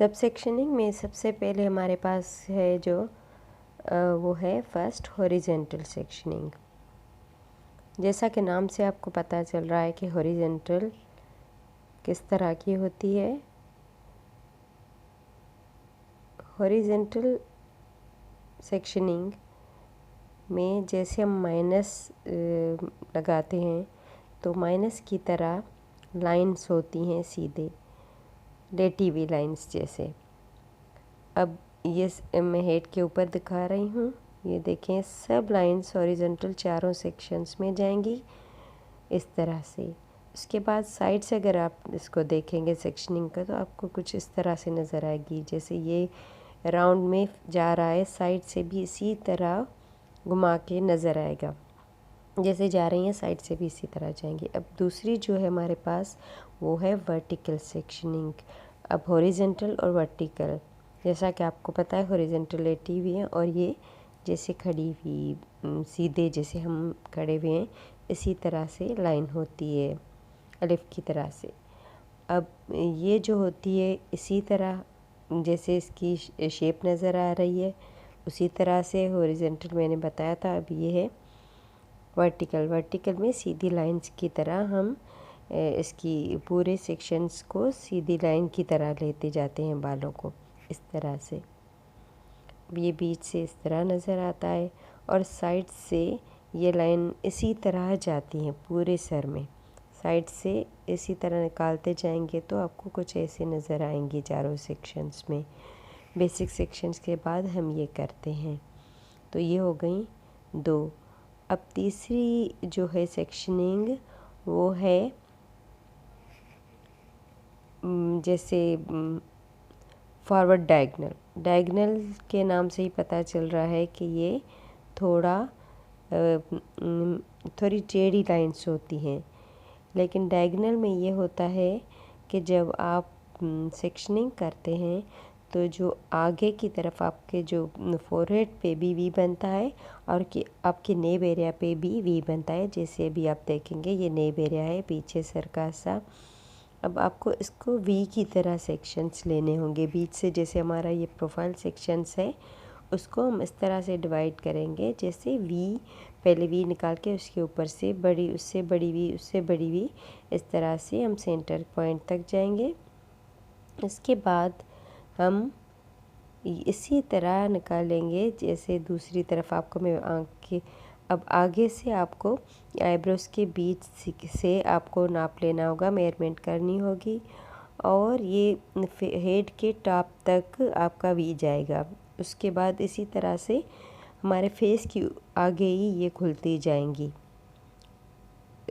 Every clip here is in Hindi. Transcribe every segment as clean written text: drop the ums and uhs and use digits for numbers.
सब सेक्शनिंग में सबसे पहले हमारे पास है जो वो है फर्स्ट हॉरिजेंटल सेक्शनिंग। जैसा कि नाम से आपको पता चल रहा है कि हॉरिजेंटल किस तरह की होती है। हॉरिजेंटल सेक्शनिंग में जैसे हम माइनस लगाते हैं तो माइनस की तरह लाइंस होती हैं सीधे लेटी हुई लाइंस जैसे। अब ये मैं हेड के ऊपर दिखा रही हूँ, ये देखें सब लाइंस हॉरिजॉन्टल चारों सेक्शंस में जाएंगी इस तरह से। उसके बाद साइड से अगर आप इसको देखेंगे सेक्शनिंग का तो आपको कुछ इस तरह से नज़र आएगी, जैसे ये राउंड में जा रहा है, साइड से भी इसी तरह घुमा के नज़र आएगा। जैसे जा रही हैं साइड से भी इसी तरह जाएंगी। अब दूसरी जो है हमारे पास वो है वर्टिकल सेक्शनिंग। अब हॉरिजॉन्टल और वर्टिकल, जैसा कि आपको पता है हॉरिजॉन्टल लेटी हुई है और ये जैसे खड़ी हुई सीधे जैसे हम खड़े हुए हैं इसी तरह से लाइन होती है अलिफ की तरह से। अब ये जो होती है इसी तरह जैसे इसकी शेप नज़र आ रही है उसी तरह से हॉरिजॉन्टल मैंने बताया था। अब ये है वर्टिकल। वर्टिकल में सीधी लाइंस की तरह हम इसकी पूरे सेक्शंस को सीधी लाइन की तरह लेते जाते हैं बालों को इस तरह से। ये बीच से इस तरह नज़र आता है और साइड से ये लाइन इसी तरह जाती हैं पूरे सर में। साइड से इसी तरह निकालते जाएंगे तो आपको कुछ ऐसे नज़र आएंगे चारों सेक्शंस में। बेसिक सेक्शंस के बाद हम ये करते हैं। तो ये हो गई दो। अब तीसरी जो है सेक्शनिंग वो है जैसे फॉरवर्ड डायगनल। डायगनल के नाम से ही पता चल रहा है कि ये थोड़ी टेढ़ी लाइंस होती हैं, लेकिन डायगनल में ये होता है कि जब आप सेक्शनिंग करते हैं तो जो आगे की तरफ आपके जो फोरहेड पे भी वी बनता है और कि आपके नेब एरिया पे भी वी बनता है। जैसे अभी आप देखेंगे ये नेब एरिया है पीछे सर का सा। अब आपको इसको वी की तरह सेक्शंस लेने होंगे बीच से। जैसे हमारा ये प्रोफाइल सेक्शंस है उसको हम इस तरह से डिवाइड करेंगे, जैसे वी पहले वी निकाल के उसके ऊपर से बड़ी, उससे बड़ी वी, उससे बड़ी वी, इस तरह से हम सेंटर पॉइंट तक जाएंगे। इसके बाद हम इसी तरह निकालेंगे जैसे दूसरी तरफ। आपको मैं आँख के अब आगे से आपको आईब्रोज के बीच से आपको नाप लेना होगा, मेजरमेंट करनी होगी और ये हेड के टॉप तक आपका वी जाएगा। उसके बाद इसी तरह से हमारे फेस की आगे ही ये खुलती जाएंगी।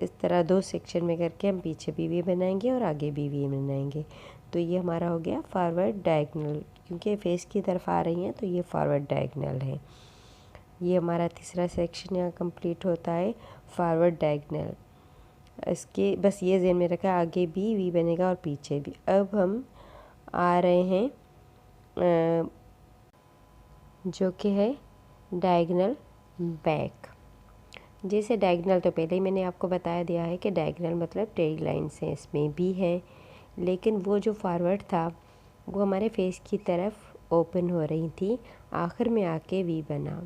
इस तरह दो सेक्शन में करके हम पीछे भी वी बनाएंगे और आगे भी वी बनाएंगे। तो ये हमारा हो गया फॉरवर्ड डायगोनल, क्योंकि फेस की तरफ आ रही हैं तो ये फॉरवर्ड डायगोनल है। ये हमारा तीसरा सेक्शन यहाँ कंप्लीट होता है फॉरवर्ड डायगोनल। इसके बस ये ज़हन में रखा आगे भी वी बनेगा और पीछे भी। अब हम आ रहे हैं जो कि है डायगोनल बैक। जैसे डायगोनल तो पहले ही मैंने आपको बता दिया है कि डायगोनल मतलब टेढ़ी लाइंस हैं, इसमें भी है, लेकिन वो जो फॉरवर्ड था वो हमारे फेस की तरफ ओपन हो रही थी, आखिर में आके वी बना।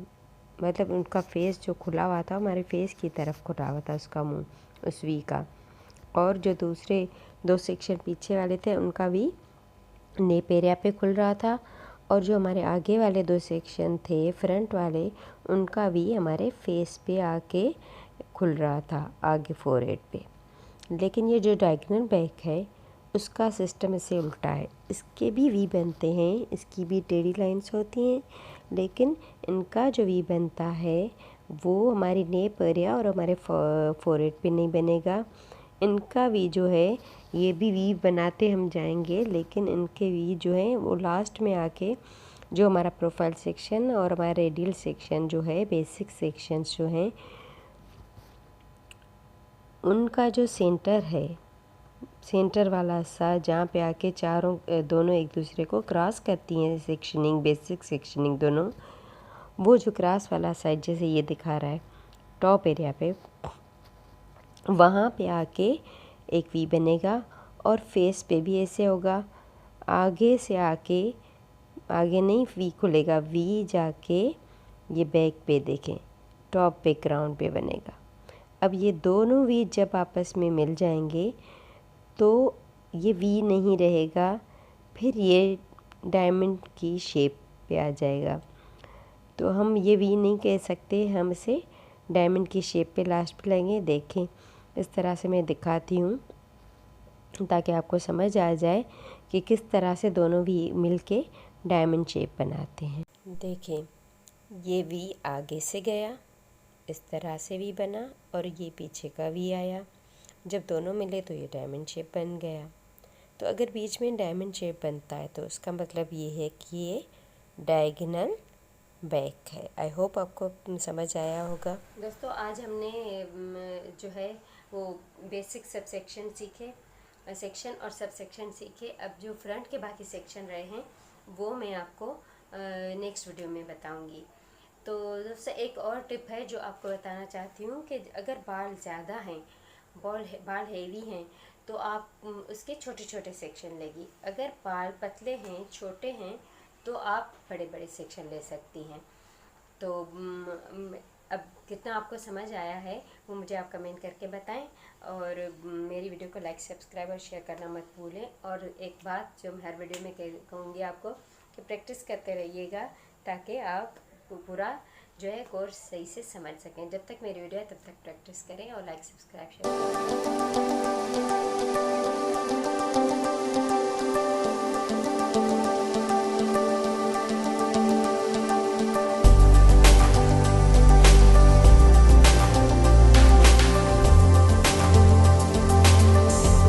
मतलब उनका फेस जो खुला हुआ था हमारे फेस की तरफ खुला हुआ था उसका मुंह उस वी का, और जो दूसरे दो सेक्शन पीछे वाले थे उनका वी नेप एरिया पे खुल रहा था, और जो हमारे आगे वाले दो सेक्शन थे फ्रंट वाले उनका वी हमारे फेस पे आके खुल रहा था आगे फोरहेड पे। लेकिन ये जो डायगोनल बैक है उसका सिस्टम इससे उल्टा है। इसके भी वी बनते हैं, इसकी भी टेढ़ी लाइंस होती हैं, लेकिन इनका जो वी बनता है वो हमारी नेप एरिया और हमारे फोरहेड पे नहीं बनेगा। इनका वी जो है ये भी वी बनाते हम जाएंगे, लेकिन इनके वी जो हैं वो लास्ट में आके जो हमारा प्रोफाइल सेक्शन और हमारा रेडियल सेक्शन जो है, बेसिक सेक्शंस जो हैं, उनका जो सेंटर है, सेंटर वाला सा जहाँ पे आके दोनों एक दूसरे को क्रॉस करती हैं सेक्शनिंग बेसिक सेक्शनिंग दोनों, वो जो क्रॉस वाला साइड जैसे ये दिखा रहा है टॉप एरिया पे, वहाँ पे आके एक वी बनेगा और फेस पे भी ऐसे होगा। आगे से आके, आगे नहीं वी खुलेगा, वी जाके ये बैक पे देखें टॉप बैकग्राउंड पे बनेगा। अब ये दोनों वी जब आपस में मिल जाएंगे तो ये वी नहीं रहेगा, फिर ये डायमंड की शेप पे आ जाएगा। तो हम ये वी नहीं कह सकते, हम इसे डायमंड की शेप पे लास्ट पे लाएंगे। देखें इस तरह से मैं दिखाती हूँ ताकि आपको समझ आ जाए कि किस तरह से दोनों वी मिलके डायमंड शेप बनाते हैं। देखें ये वी आगे से गया, इस तरह से वी बना, और ये पीछे का वी आया। जब दोनों मिले तो ये डायमंड शेप बन गया। तो अगर बीच में डायमंड शेप बनता है तो उसका मतलब ये है कि ये डायगोनल बैक है। आई होप आपको समझ आया होगा। दोस्तों आज हमने जो है वो बेसिक सब सेक्शन सीखे, सेक्शन और सब सेक्शन सीखे। अब जो फ्रंट के बाकी सेक्शन रहे हैं वो मैं आपको नेक्स्ट वीडियो में बताऊंगी। तो दोस्तों एक और टिप है जो आपको बताना चाहती हूँ कि अगर बाल ज़्यादा हैं, बाल हेवी हैं, तो आप उसके छोटे छोटे सेक्शन लेगी। अगर बाल पतले हैं, छोटे हैं, तो आप बड़े बड़े सेक्शन ले सकती हैं। तो अब कितना आपको समझ आया है वो मुझे आप कमेंट करके बताएं, और मेरी वीडियो को लाइक, सब्सक्राइब और शेयर करना मत भूलें। और एक बात जो मैं हर वीडियो में कहूँगी आपको कि प्रैक्टिस करते रहिएगा ताकि आप पूरा जो है कोर्स सही से समझ सकें। जब तक मेरी वीडियो है तब तक प्रैक्टिस करें और लाइक, सब्सक्राइब शेयर करें।